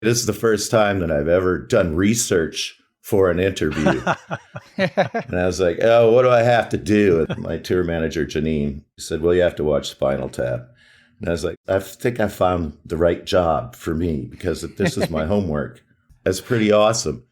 This is the first time that I've ever done research for an interview. And I was like, oh, what do I have to do? And my tour manager, Janine, said, well, you have to watch Spinal Tap. And I was like, I think I found the right job for me because this is my homework. That's pretty awesome.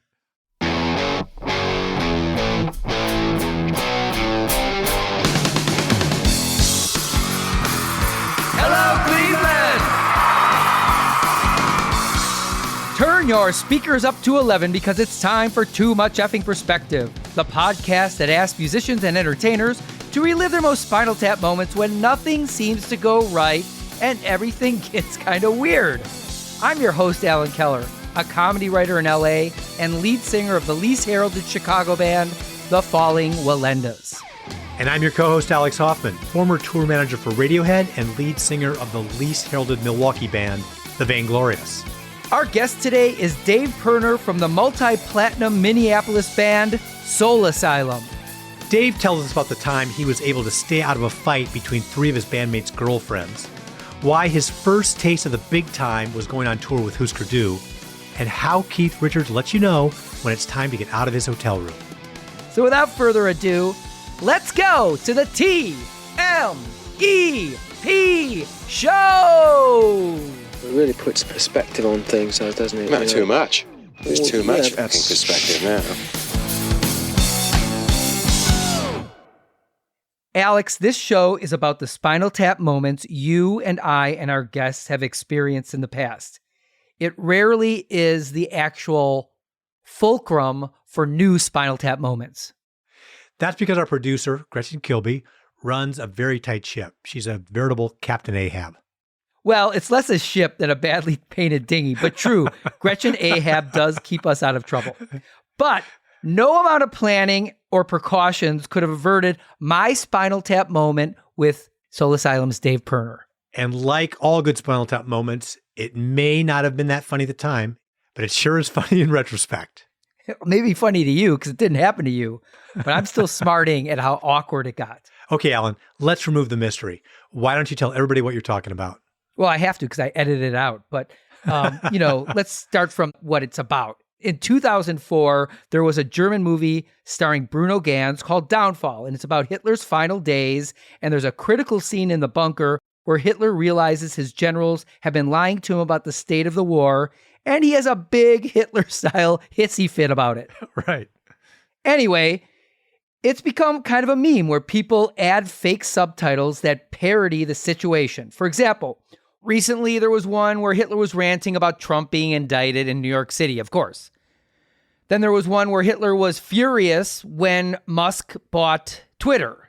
Turn your speakers up to 11 because it's time for Too Much Effing Perspective, the podcast that asks musicians and entertainers to relive their most Spinal Tap moments when nothing seems to go right and everything gets kind of weird. I'm your host, Alan Keller, a comedy writer in LA and lead singer of the least heralded Chicago band, The Falling Wallendas. And I'm your co-host, Alex Hoffman, former tour manager for Radiohead and lead singer of the least heralded Milwaukee band, The Vainglorious. Our guest today is Dave Pirner from the multi-platinum Minneapolis band Soul Asylum. Dave tells us about the time he was able to stay out of a fight between three of his bandmates' girlfriends, why his first taste of the big time was going on tour with Hüsker Dü, and how Keith Richards lets you know when it's time to get out of his hotel room. So without further ado, let's go to the TMEP show! It really puts perspective on things, doesn't it? No, too much. There's too much Yeah, effing perspective now. Alex, this show is about the Spinal Tap moments you and I and our guests have experienced in the past. It rarely is the actual fulcrum for new Spinal Tap moments. That's because our producer, Gretchen Kilby, runs a very tight ship. She's a veritable Captain Ahab. Well, it's less a ship than a badly painted dinghy, but true, Gretchen Ahab does keep us out of trouble. But no amount of planning or precautions could have averted my Spinal Tap moment with Soul Asylum's Dave Pirner. And like all good Spinal Tap moments, it may not have been that funny at the time, but it sure is funny in retrospect. It may be funny to you because it didn't happen to you, but I'm still smarting at how awkward it got. Okay, Alan, let's remove the mystery. Why don't you tell everybody what you're talking about? Well, I have to because I edited it out. But, let's start from what it's about. In 2004, there was a German movie starring Bruno Ganz called Downfall, and it's about Hitler's final days. And there's a critical scene in the bunker where Hitler realizes his generals have been lying to him about the state of the war, and he has a big Hitler-style hissy fit about it. Right. Anyway, it's become kind of a meme where people add fake subtitles that parody the situation. For example, recently there was one where Hitler was ranting about Trump being indicted in New York City, of course. Then there was one where Hitler was furious when Musk bought Twitter.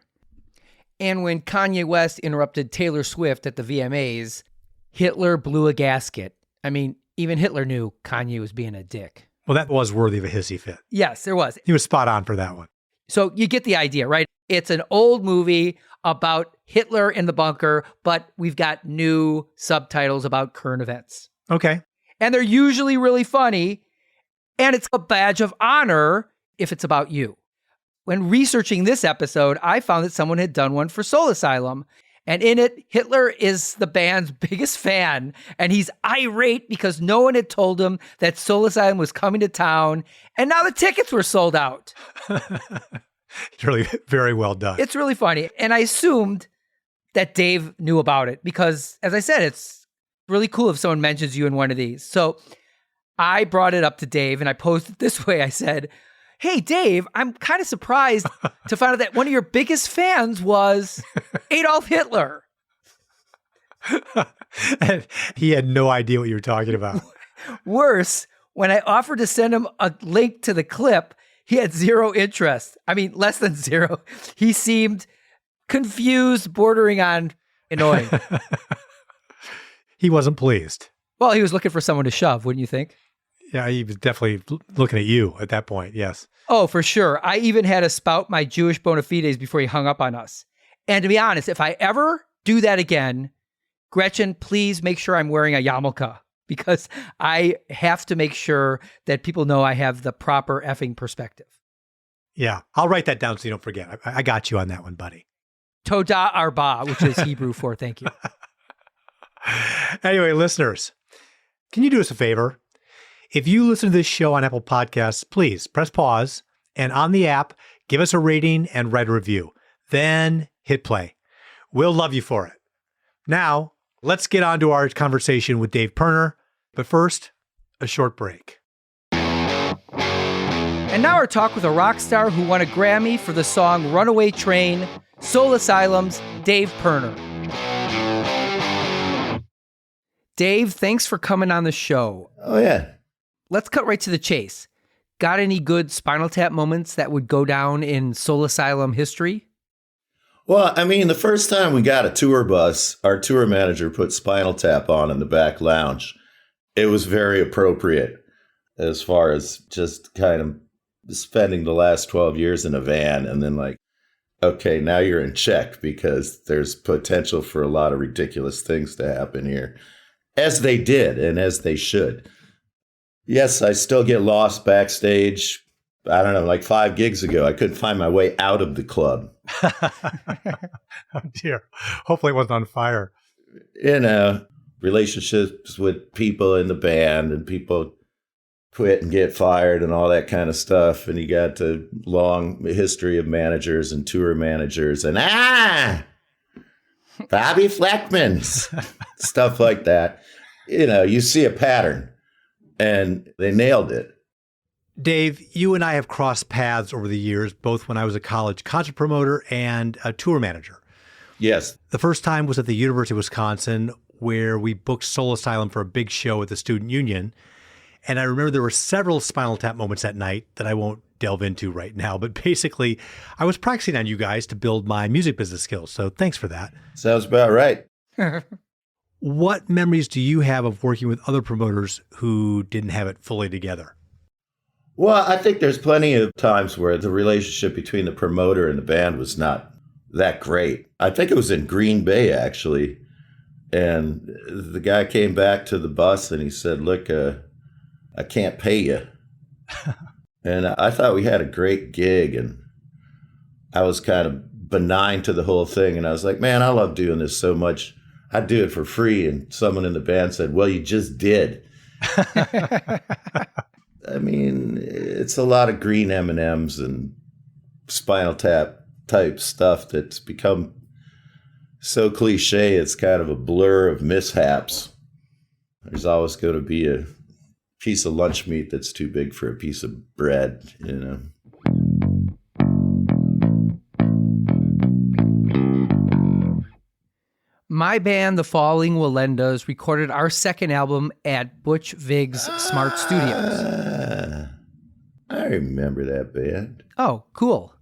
And when Kanye West interrupted Taylor Swift at the VMAs, Hitler blew a gasket. I mean, even Hitler knew Kanye was being a dick. Well, that was worthy of a hissy fit. Yes, there was. He was spot on for that one. So you get the idea, right? It's an old movie about Hitler in the bunker, but we've got new subtitles about current events. Okay. And they're usually really funny, and it's a badge of honor if it's about you. When researching this episode, I found that someone had done one for Soul Asylum, and in it, Hitler is the band's biggest fan, and he's irate because no one had told him that Soul Asylum was coming to town, and now the tickets were sold out. It's really very well done. It's really funny. And I assumed that Dave knew about it because, as I said, it's really cool if someone mentions you in one of these. So I brought it up to Dave and I posed it this way. I said, hey, Dave, I'm kind of surprised to find out that one of your biggest fans was Adolf Hitler. And he had no idea what you were talking about. Worse, when I offered to send him a link to the clip, he had zero interest. I mean, less than zero. He seemed confused, bordering on annoying. He wasn't pleased. Well, he was looking for someone to shove, wouldn't you think? Yeah, he was definitely looking at you at that point, yes. Oh, for sure. I even had to spout my Jewish bona fides before he hung up on us. And to be honest, if I ever do that again, Gretchen, please make sure I'm wearing a yarmulke because I have to make sure that people know I have the proper effing perspective. Yeah, I'll write that down so you don't forget. I got you on that one, buddy. Toda arba, which is Hebrew for thank you. Anyway, listeners, can you do us a favor? If you listen to this show on Apple Podcasts, please press pause and on the app, give us a rating and write a review. Then hit play. We'll love you for it. Now, let's get on to our conversation with Dave Pirner. But first, a short break. And now our talk with a rock star who won a Grammy for the song Runaway Train, Soul Asylum's Dave Pirner. Dave, thanks for coming on the show. Oh, yeah. Let's cut right to the chase. Got any good Spinal Tap moments that would go down in Soul Asylum history? Well, I mean, the first time we got a tour bus, our tour manager put Spinal Tap on in the back lounge. It was very appropriate as far as just kind of spending the last 12 years in a van and then like, okay, now you're in check because there's potential for a lot of ridiculous things to happen here, as they did and as they should. Yes, I still get lost backstage. I don't know, like 5 gigs ago, I couldn't find my way out of the club. Oh, dear. Hopefully it wasn't on fire. You know, relationships with people in the band and people quit and get fired and all that kind of stuff. And you got a long history of managers and tour managers and Bobby Fleckman's, stuff like that. You know, you see a pattern and they nailed it. Dave, you and I have crossed paths over the years, both when I was a college concert promoter and a tour manager. Yes. The first time was at the University of Wisconsin, where we booked Soul Asylum for a big show at the Student Union. And I remember there were several Spinal Tap moments that night that I won't delve into right now. But basically, I was practicing on you guys to build my music business skills. So thanks for that. Sounds about right. What memories do you have of working with other promoters who didn't have it fully together? Well, I think there's plenty of times where the relationship between the promoter and the band was not that great. I think it was in Green Bay, actually. And the guy came back to the bus and he said, look, I can't pay you. And I thought we had a great gig and I was kind of benign to the whole thing. And I was like, man, I love doing this so much. I'd do it for free. And someone in the band said, well, you just did. I mean, it's a lot of green M&Ms and Spinal Tap type stuff that's become so cliche. It's kind of a blur of mishaps. There's always going to be a piece of lunch meat that's too big for a piece of bread, you know. My band, The Falling Wallendas, recorded our second album at Butch Vig's Smart Studios. I remember that band. Oh, cool.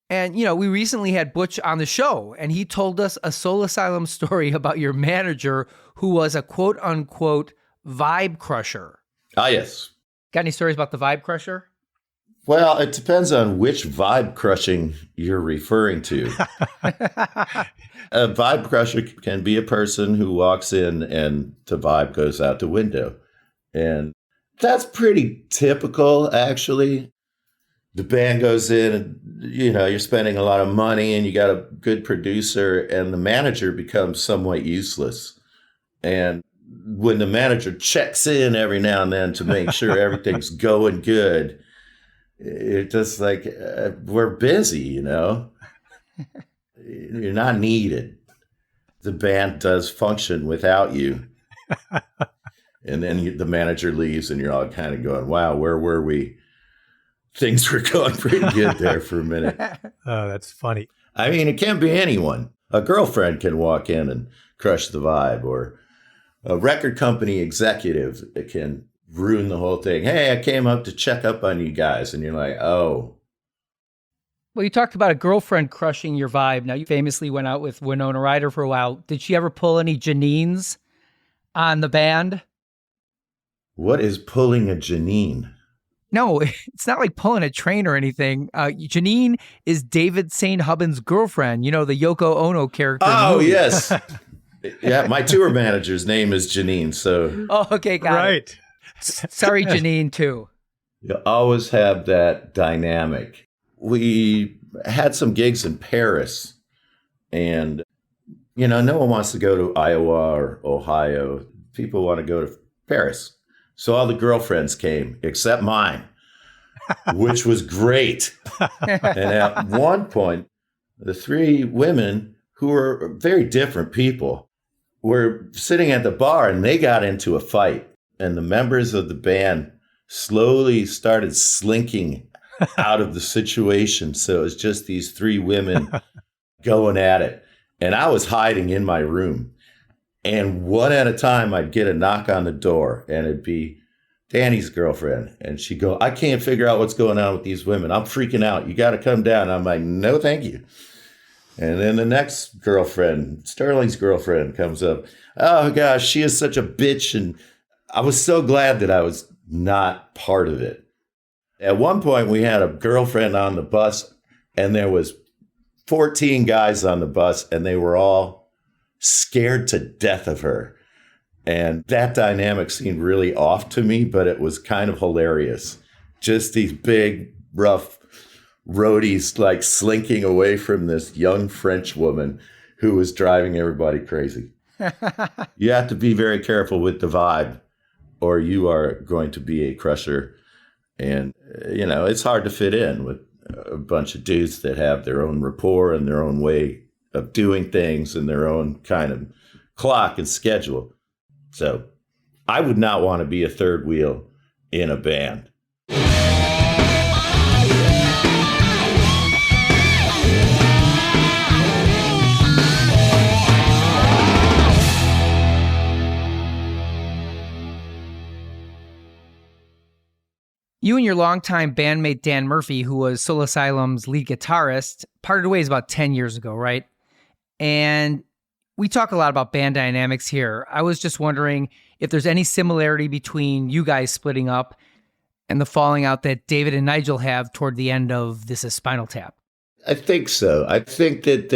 And, you know, we recently had Butch on the show, and he told us a Soul Asylum story about your manager who was a quote-unquote vibe crusher. Ah, yes. Got any stories about the vibe crusher? Well, it depends on which vibe crushing you're referring to. A vibe crusher can be a person who walks in and the vibe goes out the window. And that's pretty typical, actually. The band goes in and, you know, you're spending a lot of money and you got a good producer and the manager becomes somewhat useless. And when the manager checks in every now and then to make sure everything's going good, it's just like, we're busy, you know. You're not needed. The band does function without you. And then the manager leaves and you're all kind of going, wow, where were we? Things were going pretty good there for a minute. Oh, that's funny. I mean, it can't be anyone. A girlfriend can walk in and crush the vibe, or a record company executive that can ruin the whole thing. Hey, I came up to check up on you guys. And you're like, oh. Well, you talked about a girlfriend crushing your vibe. Now, you famously went out with Winona Ryder for a while. Did she ever pull any Janines on the band? What is pulling a Janine? No, it's not like pulling a train or anything. Janine is David St. Hubbin's girlfriend. You know, the Yoko Ono character. Oh, yes. Yeah, my tour manager's name is Janine, so. Oh, okay, got it. Sorry, Janine, too. You always have that dynamic. We had some gigs in Paris, and, no one wants to go to Iowa or Ohio. People want to go to Paris. So all the girlfriends came, except mine, which was great. And at one point, the three women, who were very different people, were sitting at the bar, and they got into a fight. And the members of the band slowly started slinking out of the situation. So it was just these three women going at it. And I was hiding in my room. And one at a time, I'd get a knock on the door, and it'd be Danny's girlfriend. And she'd go, I can't figure out what's going on with these women. I'm freaking out. You got to come down. And I'm like, no, thank you. And then the next girlfriend, Sterling's girlfriend, comes up. Oh, gosh, she is such a bitch. And I was so glad that I was not part of it. At one point, we had a girlfriend on the bus, and there was 14 guys on the bus, and they were all scared to death of her. And that dynamic seemed really off to me, but it was kind of hilarious. Just these big, rough roadies like slinking away from this young French woman who was driving everybody crazy. You have to be very careful with the vibe, or you are going to be a crusher. And, you know, it's hard to fit in with a bunch of dudes that have their own rapport and their own way of doing things and their own kind of clock and schedule. So I would not want to be a third wheel in a band. You and your longtime bandmate Dan Murphy, who was Soul Asylum's lead guitarist, parted ways about 10 years ago, right? And we talk a lot about band dynamics here. I was just wondering if there's any similarity between you guys splitting up and the falling out that David and Nigel have toward the end of This Is Spinal Tap. I think so. I think that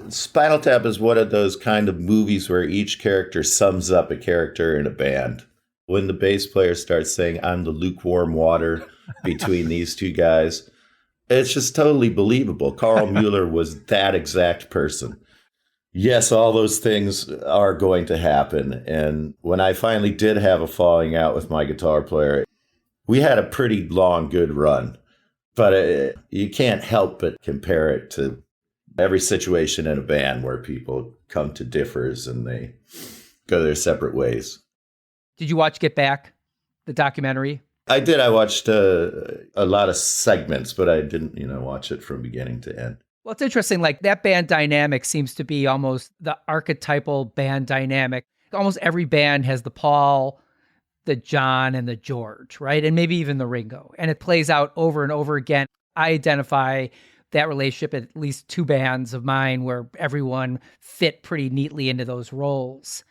Spinal Tap is one of those kind of movies where each character sums up a character in a band. When the bass player starts saying, I'm the lukewarm water between these two guys, it's just totally believable. Carl Mueller was that exact person. Yes, all those things are going to happen. And when I finally did have a falling out with my guitar player, we had a pretty long, good run. But you can't help but compare it to every situation in a band where people come to differs and they go their separate ways. Did you watch Get Back, the documentary? I did. I watched a lot of segments, but I didn't, watch it from beginning to end. Well, it's interesting. Like that band dynamic seems to be almost the archetypal band dynamic. Almost every band has the Paul, the John, and the George, right? And maybe even the Ringo. And it plays out over and over again. I identify that relationship at least two bands of mine where everyone fit pretty neatly into those roles.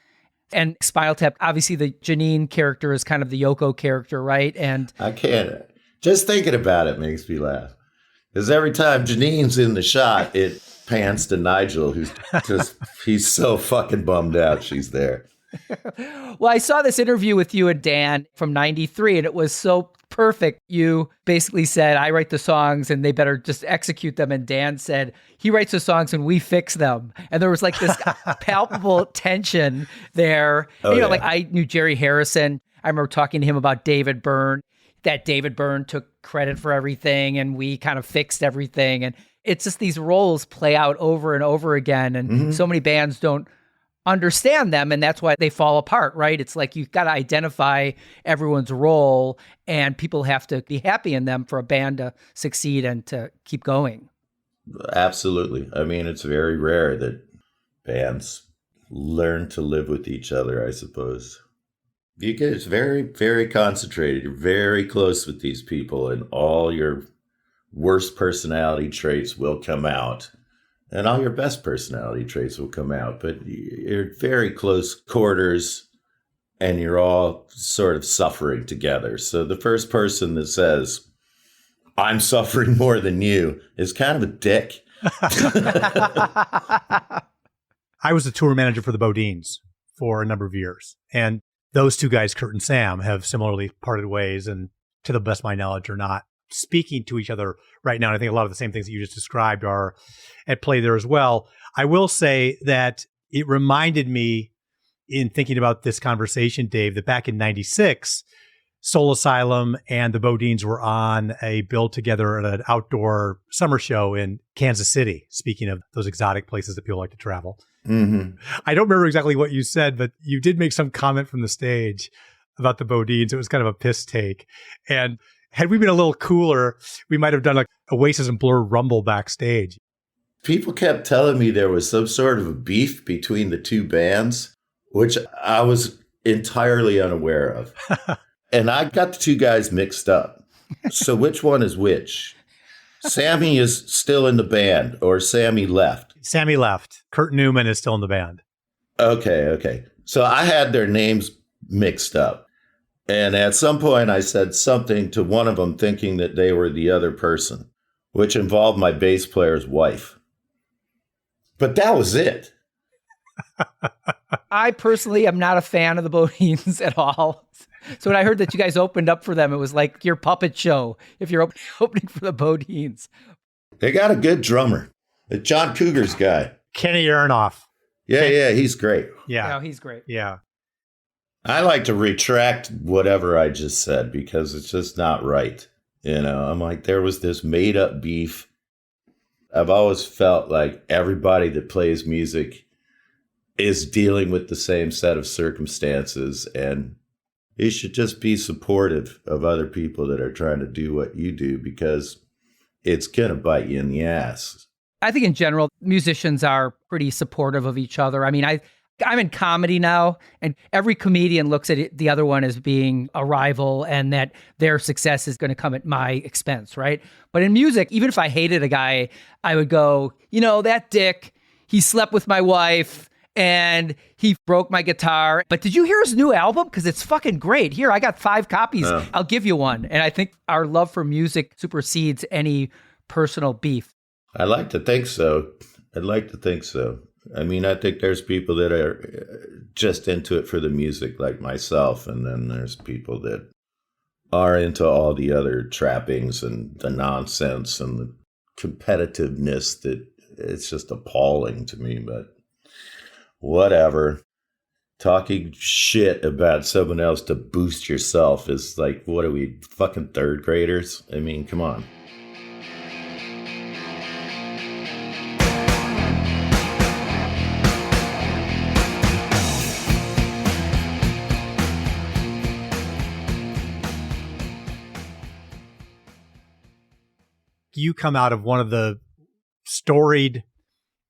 And Spinal Tap, obviously the Janine character is kind of the Yoko character, right? And I can't. Just thinking about it makes me laugh. Because every time Janine's in the shot, it pans to Nigel, who's just, he's so fucking bummed out she's there. Well, I saw this interview with you and Dan from 93, and it was so perfect. You basically said, I write the songs and they better just execute them. And Dan said, he writes the songs and we fix them. And there was like this palpable tension there. Oh, and, yeah. Like I knew Jerry Harrison. I remember talking to him about David Byrne, that David Byrne took credit for everything and we kind of fixed everything. And it's just these roles play out over and over again. And so many bands don't understand them, and that's why they fall apart, right? It's like you've got to identify everyone's role, and people have to be happy in them for a band to succeed and to keep going. Absolutely. I mean, it's very rare that bands learn to live with each other, I suppose. It's very, very concentrated. You're very close with these people, and all your worst personality traits will come out. And all your best personality traits will come out, but you're very close quarters and you're all sort of suffering together. So the first person that says, I'm suffering more than you is kind of a dick. I was the tour manager for the Bodines for a number of years. And those two guys, Kurt and Sam, have similarly parted ways and to the best of my knowledge are not speaking to each other right now. And I think a lot of the same things that you just described are at play there as well. I will say that it reminded me in thinking about this conversation, Dave, that back in 96, Soul Asylum and the Bodines were on a bill together at an outdoor summer show in Kansas City, speaking of those exotic places that people like to travel. Mm-hmm. I don't remember exactly what you said, but you did make some comment from the stage about the Bodines. It was kind of a piss take. And had we been a little cooler, we might have done like Oasis and Blur Rumble backstage. People kept telling me there was some sort of a beef between the two bands, which I was entirely unaware of. And I got the two guys mixed up. So which one is which? Sammy is still in the band, or Sammy left? Sammy left. Kurt Newman is still in the band. Okay. So I had their names mixed up. And at some point I said something to one of them thinking that they were the other person, which involved my bass player's wife. But that was it. I personally am not a fan of the Bodines at all. So when I heard that you guys opened up for them, it was like your puppet show if you're opening for the Bodines. They got a good drummer. John Cougar's guy. Kenny Aronoff. Yeah, he's great. Yeah. He's great. Yeah. I like to retract whatever I just said because it's just not right. I'm like, there was this made up beef. I've always felt like everybody that plays music is dealing with the same set of circumstances, and you should just be supportive of other people that are trying to do what you do because it's going to bite you in the ass. I think in general, musicians are pretty supportive of each other. I mean, I'm in comedy now, and every comedian looks at the other one as being a rival and that their success is going to come at my expense, right? But in music, even if I hated a guy, I would go, that dick, he slept with my wife and he broke my guitar. But did you hear his new album? Because it's fucking great. Here, I got 5 copies. Oh. I'll give you one. And I think our love for music supersedes any personal beef. I like to think so. I'd like to think so. I mean, I think there's people that are just into it for the music like myself. And then there's people that are into all the other trappings and the nonsense and the competitiveness that it's just appalling to me. But whatever. Talking shit about someone else to boost yourself is like, what are we, fucking third graders? I mean, come on. You come out of one of the storied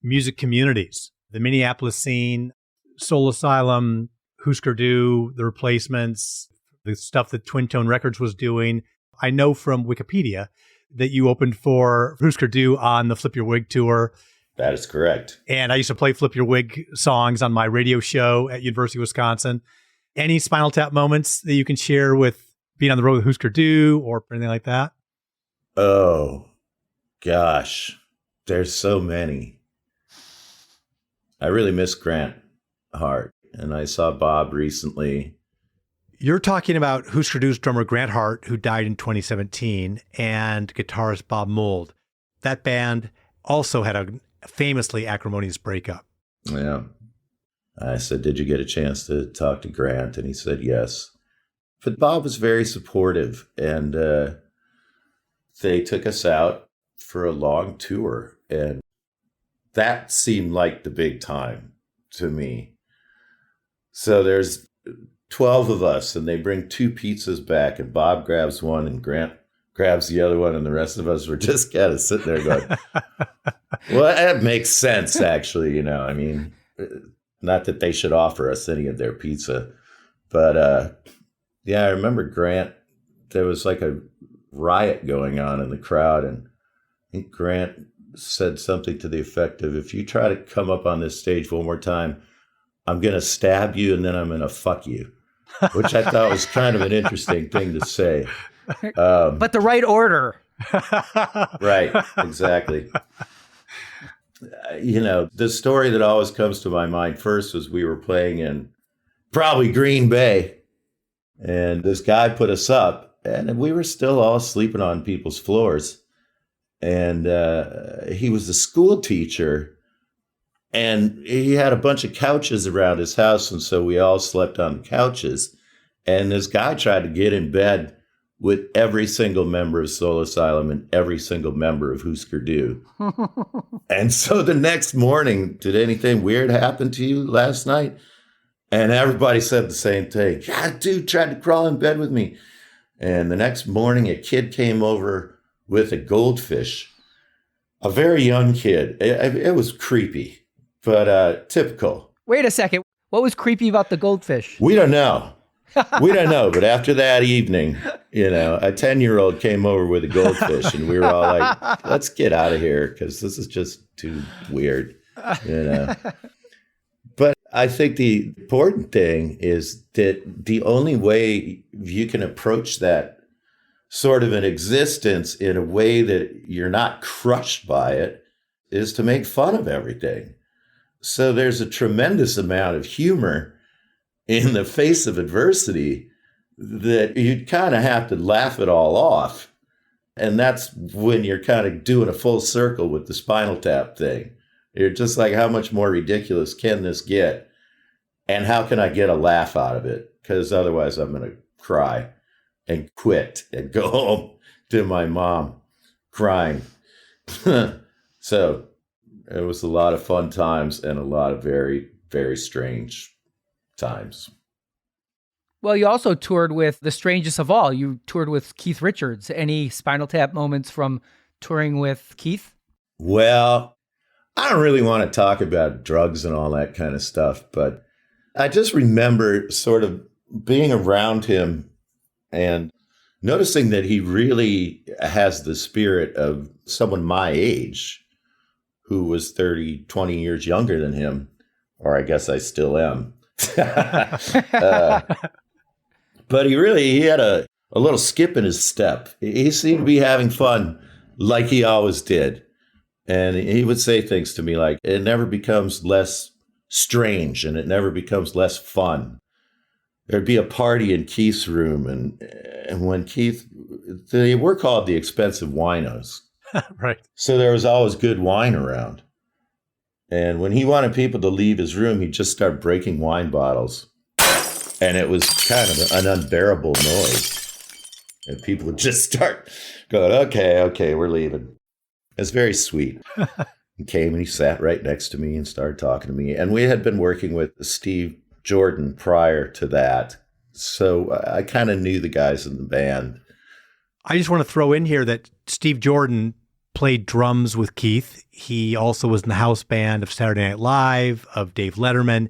music communities, the Minneapolis scene, Soul Asylum, Hüsker Dü, The Replacements, the stuff that Twin Tone Records was doing. I know from Wikipedia that you opened for Hüsker Dü on the Flip Your Wig tour. That is correct. And I used to play Flip Your Wig songs on my radio show at University of Wisconsin. Any Spinal Tap moments that you can share with being on the road with Hüsker Dü or anything like that? Oh, gosh. There's so many. I really miss Grant Hart, and I saw Bob recently. You're talking about Hüsker Dü's drummer Grant Hart, who died in 2017, and guitarist Bob Mould. That band also had a famously acrimonious breakup. Yeah. I said, did you get a chance to talk to Grant? And he said, yes. But Bob was very supportive, and they took us out for a long tour, and that seemed like the big time to me. So there's 12 of us, and they bring 2 pizzas back, and Bob grabs one, and Grant grabs the other one, and the rest of us were just kind of sitting there going, well, that makes sense, actually, I mean, not that they should offer us any of their pizza, but yeah, I remember Grant, there was like a riot going on in the crowd, and I think Grant said something to the effect of, if you try to come up on this stage one more time, I'm going to stab you and then I'm going to fuck you, which I thought was kind of an interesting thing to say. But the right order. Right, exactly. The story that always comes to my mind first was we were playing in probably Green Bay, and this guy put us up, and we were still all sleeping on people's floors. And he was a school teacher And he had a bunch of couches around his house, and so we all slept on the couches. And this guy tried to get in bed with every single member of Soul Asylum and every single member of Hüsker Dü. And so the next morning, did anything weird happen to you last night? And everybody said the same thing. Yeah, dude tried to crawl in bed with me. And the next morning, a kid came over with a goldfish, a very young kid. It was creepy, but typical. Wait a second. What was creepy about the goldfish? We don't know. We don't know. But after that evening, a 10-year-old came over with a goldfish, and we were all like, let's get out of here because this is just too weird, But I think the important thing is that the only way you can approach that sort of an existence in a way that you're not crushed by it is to make fun of everything. So there's a tremendous amount of humor in the face of adversity that you kind of have to laugh it all off. And that's when you're kind of doing a full circle with the Spinal Tap thing. You're just like, how much more ridiculous can this get? And how can I get a laugh out of it? Because otherwise I'm going to cry and quit and go home to my mom crying. So it was a lot of fun times and a lot of very, very strange times. Well, you also toured with the strangest of all. You toured with Keith Richards. Any Spinal Tap moments from touring with Keith? Well, I don't really want to talk about drugs and all that kind of stuff, but I just remember sort of being around him and noticing that he really has the spirit of someone my age who was 20 years younger than him, or I guess I still am. But he had a little skip in his step. He seemed to be having fun like he always did. And he would say things to me like, it never becomes less strange and it never becomes less fun. There'd be a party in Keith's room, and when Keith, they were called the expensive winos. Right. So there was always good wine around. And when he wanted people to leave his room, he'd just start breaking wine bottles. And it was kind of an unbearable noise. And people would just start going, okay, we're leaving. It's very sweet. He came and he sat right next to me and started talking to me. And we had been working with Steve Jordan prior to that. So I kind of knew the guys in the band. I just want to throw in here that Steve Jordan played drums with Keith. He also was in the house band of Saturday Night Live, of Dave Letterman,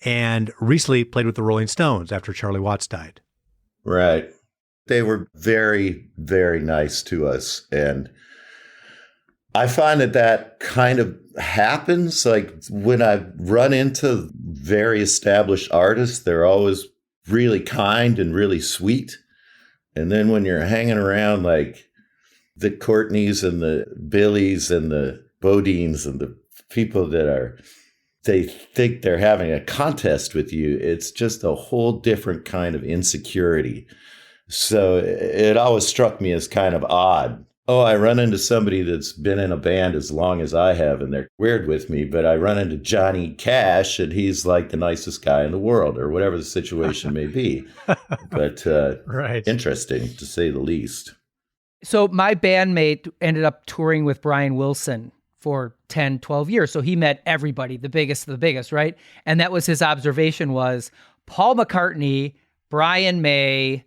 and recently played with the Rolling Stones after Charlie Watts died. Right. They were very, very nice to us. And I find that kind of happens. Like when I run into very established artists, they're always really kind and really sweet. And then when you're hanging around like the Courtneys and the Billies and the Bodines and the people they think they're having a contest with you, it's just a whole different kind of insecurity. So it always struck me as kind of odd. Oh, I run into somebody that's been in a band as long as I have, and they're weird with me, but I run into Johnny Cash, and he's like the nicest guy in the world, or whatever the situation may be. But right. Interesting, to say the least. So my bandmate ended up touring with Brian Wilson for 10, 12 years. So he met everybody, the biggest of the biggest, right? And that was his observation was Paul McCartney, Brian May,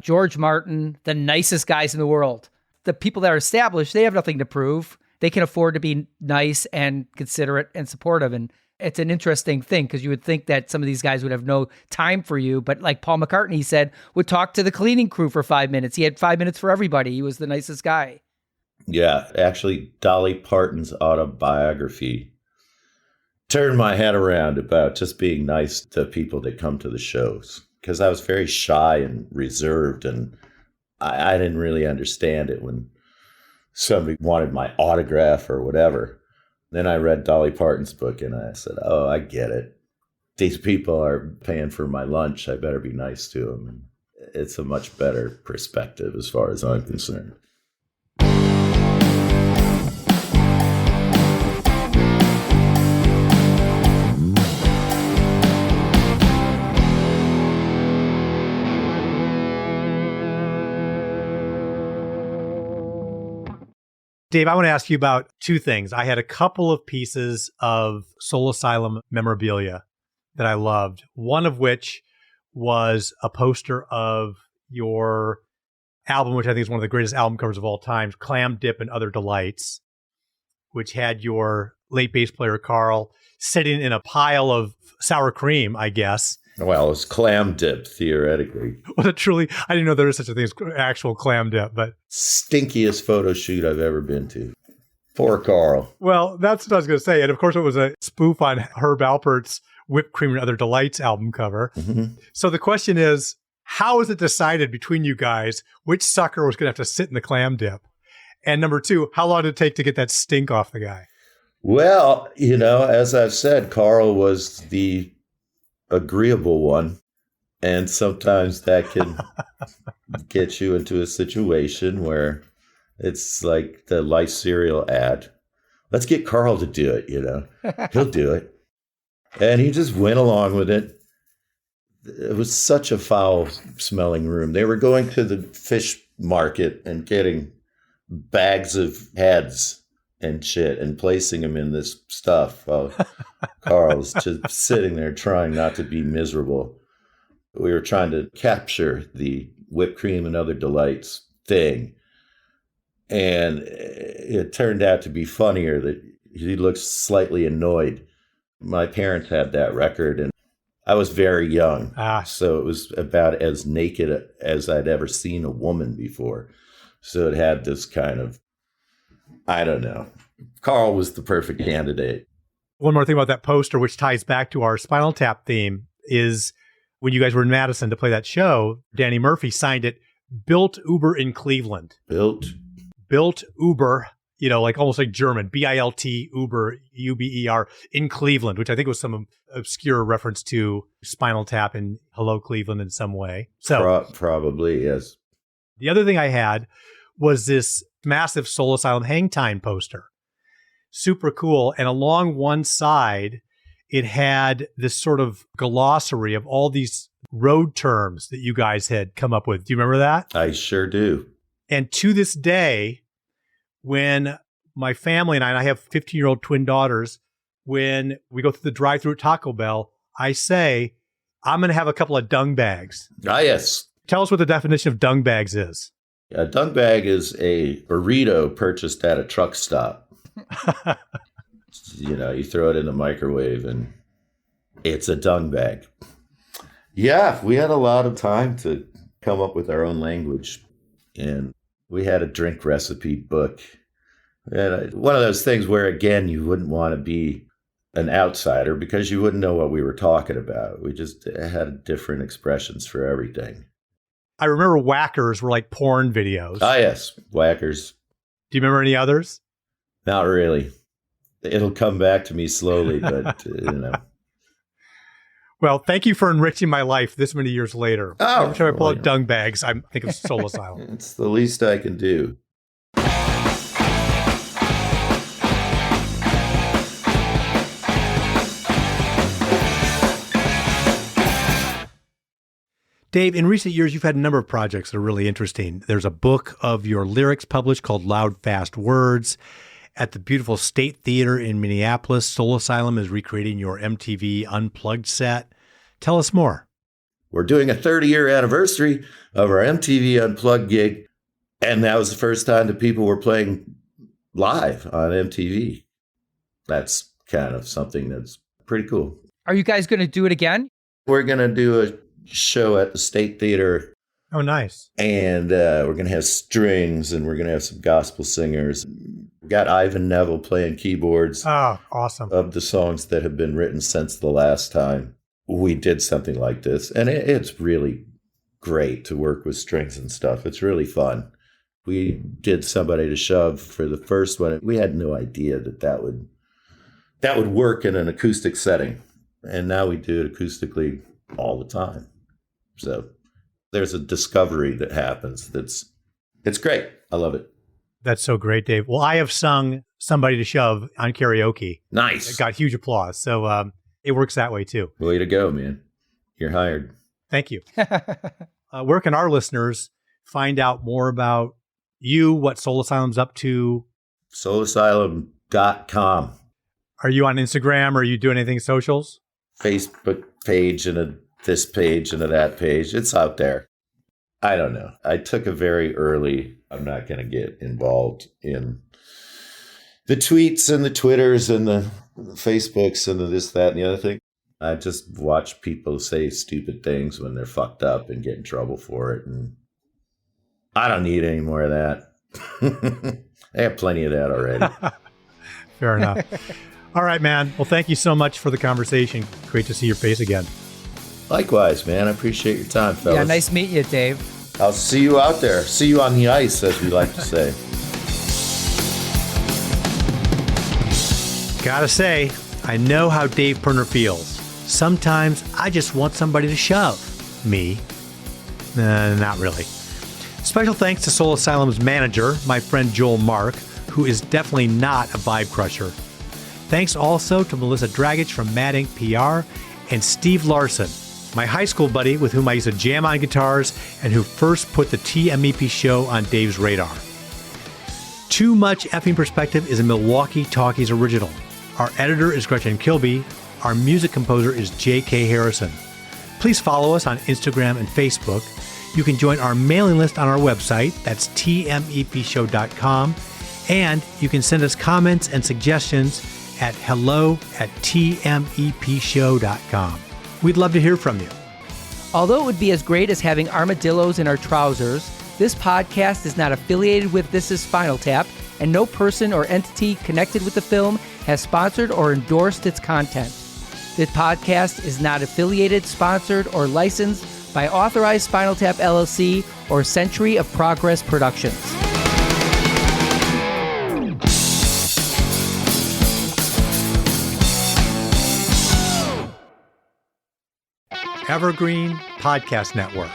George Martin, the nicest guys in the world. The people that are established, they have nothing to prove. They can afford to be nice and considerate and supportive. And it's an interesting thing because you would think that some of these guys would have no time for you. But like Paul McCartney said, would talk to the cleaning crew for 5 minutes. He had 5 minutes for everybody. He was the nicest guy. Yeah, actually, Dolly Parton's autobiography turned my head around about just being nice to people that come to the shows. Because I was very shy and reserved, and I didn't really understand it when somebody wanted my autograph or whatever. Then I read Dolly Parton's book and I said, oh, I get it. These people are paying for my lunch. I better be nice to them. And it's a much better perspective as far as I'm concerned. Dave, I want to ask you about two things. I had a couple of pieces of Soul Asylum memorabilia that I loved, one of which was a poster of your album, which I think is one of the greatest album covers of all time, Clam Dip and Other Delights, which had your late bass player Carl sitting in a pile of sour cream, I guess. Well, it's clam dip, theoretically. Was it truly? I didn't know there was such a thing as actual clam dip, but... Stinkiest photo shoot I've ever been to. Poor Carl. Well, that's what I was going to say. And of course, it was a spoof on Herb Alpert's Whipped Cream and Other Delights album cover. Mm-hmm. So the question is, how is it decided between you guys which sucker was going to have to sit in the clam dip? And number two, how long did it take to get that stink off the guy? Well, as I've said, Carl was the agreeable one. And sometimes that can get you into a situation where it's like the Life cereal ad. Let's get Carl to do it, He'll do it. And he just went along with it. It was such a foul-smelling room. They were going to the fish market and getting bags of heads and shit and placing them in this stuff while Carl's just sitting there trying not to be miserable. We were trying to capture the whipped cream and other delights thing. And it turned out to be funnier that he looked slightly annoyed. My parents had that record, and I was very young. So it was about as naked as I'd ever seen a woman before. So it had this kind of, I don't know. Carl was the perfect candidate. One more thing about that poster, which ties back to our Spinal Tap theme, is when you guys were in Madison to play that show, Danny Murphy signed it, Built Uber in Cleveland. Built Uber, like almost like German, BILT Uber, UBER in Cleveland, which I think was some obscure reference to Spinal Tap and Hello Cleveland in some way. So probably, yes. The other thing I had was this massive Soul Asylum Hang Time poster. Super cool. And along one side, it had this sort of glossary of all these road terms that you guys had come up with. Do you remember that? I sure do. And to this day, when my family and I have 15-year-old twin daughters, when we go through the drive-thru at Taco Bell, I say, I'm going to have a couple of dung bags. Ah, yes. Tell us what the definition of dung bags is. A dung bag is a burrito purchased at a truck stop. You throw it in the microwave and it's a dung bag. Yeah, we had a lot of time to come up with our own language. And we had a drink recipe book. And one of those things where, again, you wouldn't want to be an outsider because you wouldn't know what we were talking about. We just had different expressions for everything. I remember whackers were like porn videos. Ah, yes, whackers. Do you remember any others? Not really. It'll come back to me slowly, but, Well, thank you for enriching my life this many years later. Oh, every time I pull out dung bags, I think of Soul Asylum. It's the least I can do. Dave, in recent years, you've had a number of projects that are really interesting. There's a book of your lyrics published called Loud, Fast Words. At the beautiful State Theater in Minneapolis, Soul Asylum is recreating your MTV Unplugged set. Tell us more. We're doing a 30-year anniversary of our MTV Unplugged gig, and that was the first time that people were playing live on MTV. That's kind of something that's pretty cool. Are you guys going to do it again? We're going to do a show at the State Theater. Oh, nice. And we're going to have strings, and we're going to have some gospel singers. We've got Ivan Neville playing keyboards. Oh, awesome. Of the songs that have been written since the last time we did something like this. And it's really great to work with strings and stuff. It's really fun. We did Somebody to Shove for the first one. We had no idea that would work in an acoustic setting. And now we do it acoustically all the time. So there's a discovery that happens it's great. I love it. That's so great, Dave. Well, I have sung Somebody to Shove on karaoke. Nice. It got huge applause. So it works that way too. Way to go, man. You're hired. Thank you. Where can our listeners find out more about you, what Soul Asylum's up to, soulasylum.com. Are you on Instagram, or are you doing anything socials? Facebook page and this page and that page. It's out there. I don't know. I took a very early, I'm not going to get involved in the tweets and the Twitters and the Facebooks and the this, that, and the other thing. I just watch people say stupid things when they're fucked up and get in trouble for it. And I don't need any more of that. I have plenty of that already. Fair enough. All right, man. Well, thank you so much for the conversation. Great to see your face again. Likewise, man. I appreciate your time, fellas. Yeah, nice meeting you, Dave. I'll see you out there. See you on the ice, as we like to say. Gotta say, I know how Dave Pirner feels. Sometimes I just want somebody to shove me. Not really. Special thanks to Soul Asylum's manager, my friend Joel Mark, who is definitely not a vibe crusher. Thanks also to Melissa Dragich from Mad Ink PR and Steve Larson, my high school buddy with whom I used to jam on guitars and who first put the TMEP show on Dave's radar. Too Much Effing Perspective is a Milwaukee Talkies original. Our editor is Gretchen Kilby. Our music composer is J.K. Harrison. Please follow us on Instagram and Facebook. You can join our mailing list on our website. That's tmepshow.com. And you can send us comments and suggestions at hello@tmepshow.com. We'd love to hear from you. Although it would be as great as having armadillos in our trousers, this podcast is not affiliated with This Is Spinal Tap, and no person or entity connected with the film has sponsored or endorsed its content. This podcast is not affiliated, sponsored, or licensed by Authorized Spinal Tap LLC or Century of Progress Productions. Evergreen Podcast Network.